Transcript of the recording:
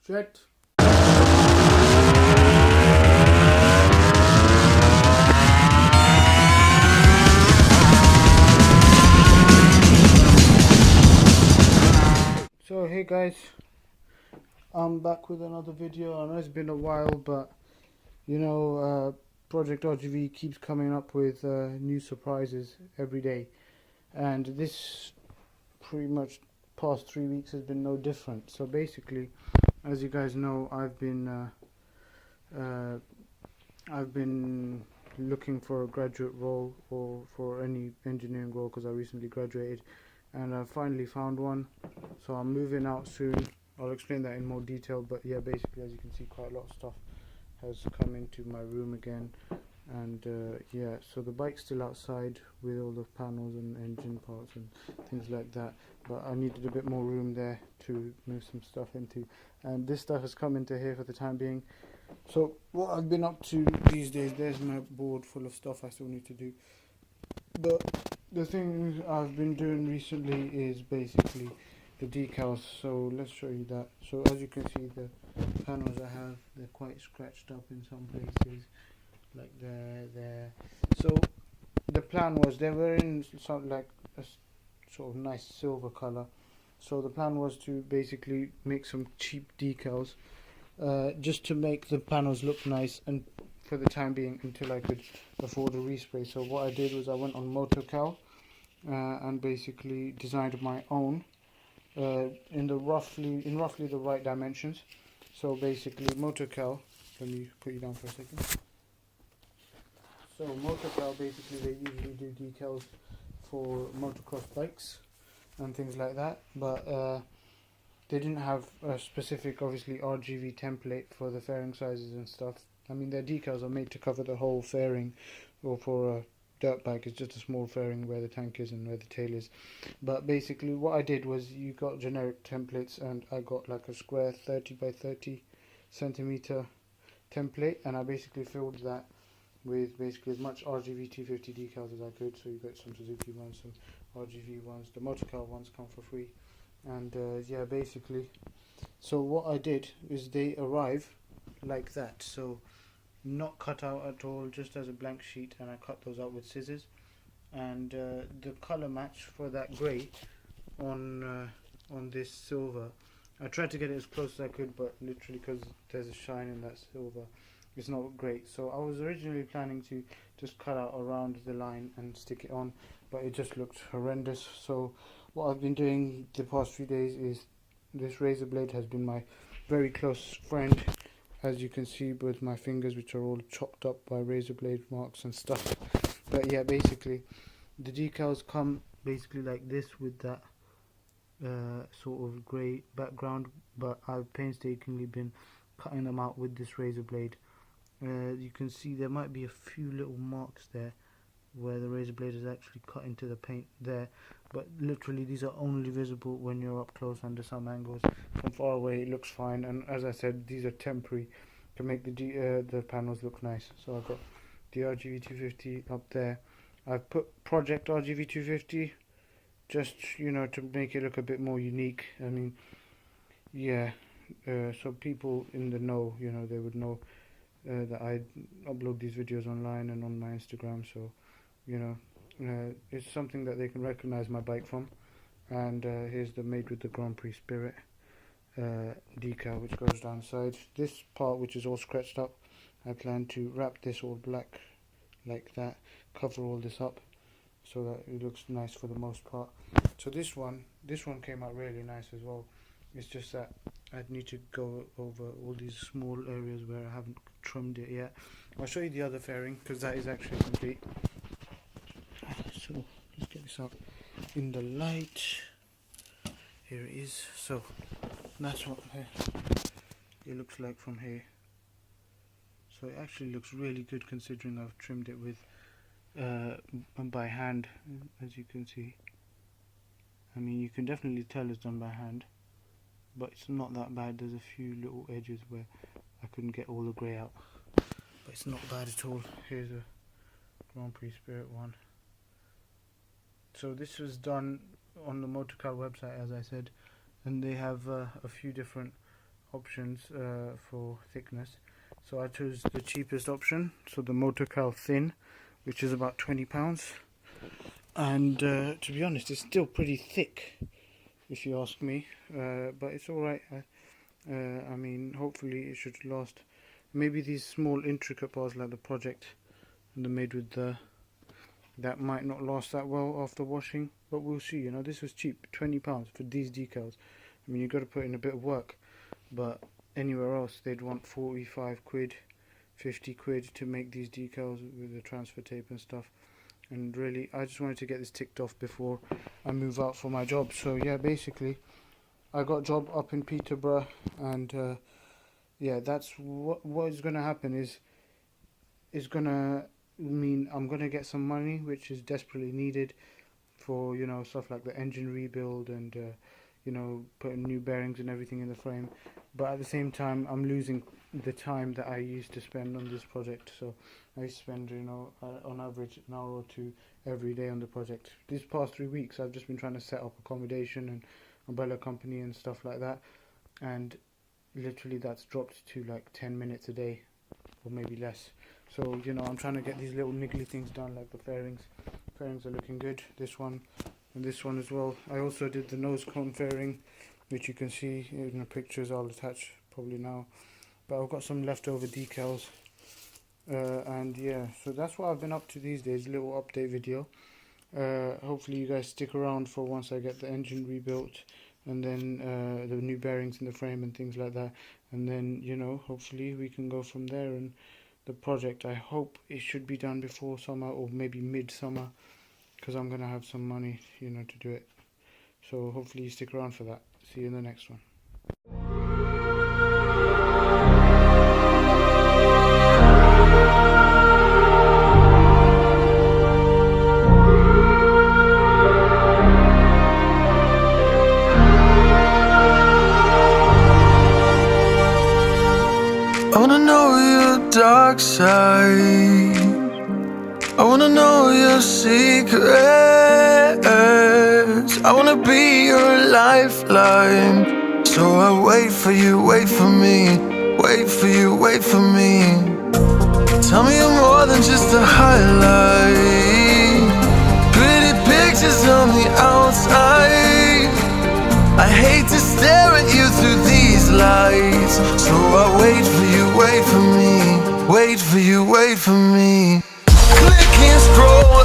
Set. So hey guys, I'm back with another video. I know it's been a while, but you know, Project RGV keeps coming up with new surprises every day, and this pretty much past 3 weeks has been no different. So basically, as you guys know, I've been looking for a graduate role or for any engineering role because I recently graduated, and I finally found one. So I'm moving out soon. I'll explain that in more detail, but yeah, basically, as you can see, quite a lot of stuff has come into my room again. And yeah, so the bike's still outside with all the panels and engine parts and things like that, but I needed a bit more room there to move some stuff into, and this stuff has come into here for the time being. So what I've been up to these days, there's my board full of stuff I still need to do, but the thing I've been doing recently is basically the decals. So let's show you that. So as you can see, the panels I have, they're quite scratched up in some places, like there. So the plan was, they were in some like a sort of nice silver color. So the plan was to basically make some cheap decals, just to make the panels look nice, and for the time being until I could afford a respray. So what I did was I went on Motocal and basically designed my own in roughly the right dimensions. So basically Motocal, let me put you down for a second. So Motocal, basically they usually do decals for motocross bikes and things like that, but they didn't have a specific, obviously, RGV template for the fairing sizes and stuff. I mean, their decals are made to cover the whole fairing, or for a dirt bike it's just a small fairing where the tank is and where the tail is. But basically what I did was, you got generic templates, and I got like a square 30 by 30 centimeter template, and I basically filled that with basically as much RGV 250 decals as I could. So you got some Suzuki ones, some RGV ones, the Motocal ones come for free, and yeah, basically, so what I did is they arrive like that, so not cut out at all, just as a blank sheet, and I cut those out with scissors. And the color match for that grey on this silver, I tried to get it as close as I could, but literally, because there's a shine in that silver, it's not great. So I was originally planning to just cut out around the line and stick it on, but it just looked horrendous. So what I've been doing the past few days is, this razor blade has been my very close friend, as you can see with my fingers, which are all chopped up by razor blade marks and stuff. But yeah, basically the decals come basically like this, with that sort of grey background, but I've painstakingly been cutting them out with this razor blade. You can see there might be a few little marks there where the razor blade is actually cut into the paint there, but literally these are only visible when you're up close under some angles. From far away it looks fine, and as I said, these are temporary to make the panels look nice. So I've got the RGV 250 up there. I've put Project RGV 250 just, you know, to make it look a bit more unique. I mean, yeah, so people in the know, you know, they would know that I upload these videos online and on my Instagram, so you know, it's something that they can recognize my bike from. And here's the Made with the Grand Prix Spirit decal, which goes down the side. This part, which is all scratched up, I plan to wrap this all black like that, cover all this up so that it looks nice for the most part. So this one came out really nice as well. It's just that I'd need to go over all these small areas where I haven't trimmed it yet. I'll show you the other fairing, because that is actually complete. So let's get this up in the light. Here it is. So that's what it looks like from here. So it actually looks really good, considering I've trimmed it with by hand, as you can see. I mean, you can definitely tell it's done by hand, but it's not that bad. There's a few little edges where I couldn't get all the grey out, but it's not bad at all. Here's a Grand Prix Spirit one. So this was done on the Motocar website, as I said, and they have a few different options for thickness. So I chose the cheapest option, so the Motorcal Thin, which is about £20. And to be honest, it's still pretty thick, if you ask me, but it's alright. I mean, hopefully it should last. Maybe these small intricate parts like the Project and the made with the, that might not last that well after washing, but we'll see. You know, this was cheap, £20 for these decals. I mean, you've got to put in a bit of work, but anywhere else they'd want 45 quid, 50 quid to make these decals with the transfer tape and stuff. And really, I just wanted to get this ticked off before I move out for my job. So yeah, basically I got a job up in Peterborough, and yeah, that's what is going to happen. Is going to mean I'm going to get some money, which is desperately needed for, you know, stuff like the engine rebuild and you know, putting new bearings and everything in the frame. But at the same time, I'm losing the time that I used to spend on this project. So I used to spend, you know, on average an hour or two every day on the project. These past 3 weeks I've just been trying to set up accommodation and umbrella company and stuff like that, and literally that's dropped to like 10 minutes a day or maybe less. So, you know, I'm trying to get these little niggly things done, like the fairings. Fairings are looking good, this one and this one as well. I also did the nose cone fairing, which you can see in the pictures I'll attach probably now. But I've got some leftover decals, and yeah, so that's what I've been up to these days. Little update video. Hopefully you guys stick around for once I get the engine rebuilt, and then the new bearings in the frame and things like that, and then, you know, hopefully we can go from there. And the project, I hope it should be done before summer or maybe mid-summer, because I'm gonna have some money, you know, to do it. So hopefully you stick around for that. See you in the next one. I wanna know your dark side. I wanna know your secrets. I wanna be your lifeline. So I wait for you, wait for me. Wait for you, wait for me. Tell me you're more than just a highlight. Pretty pictures on the outside. I hate to stare at you through these lights. So I wait for you, wait for me. Wait for you, wait for me. Click and scroll,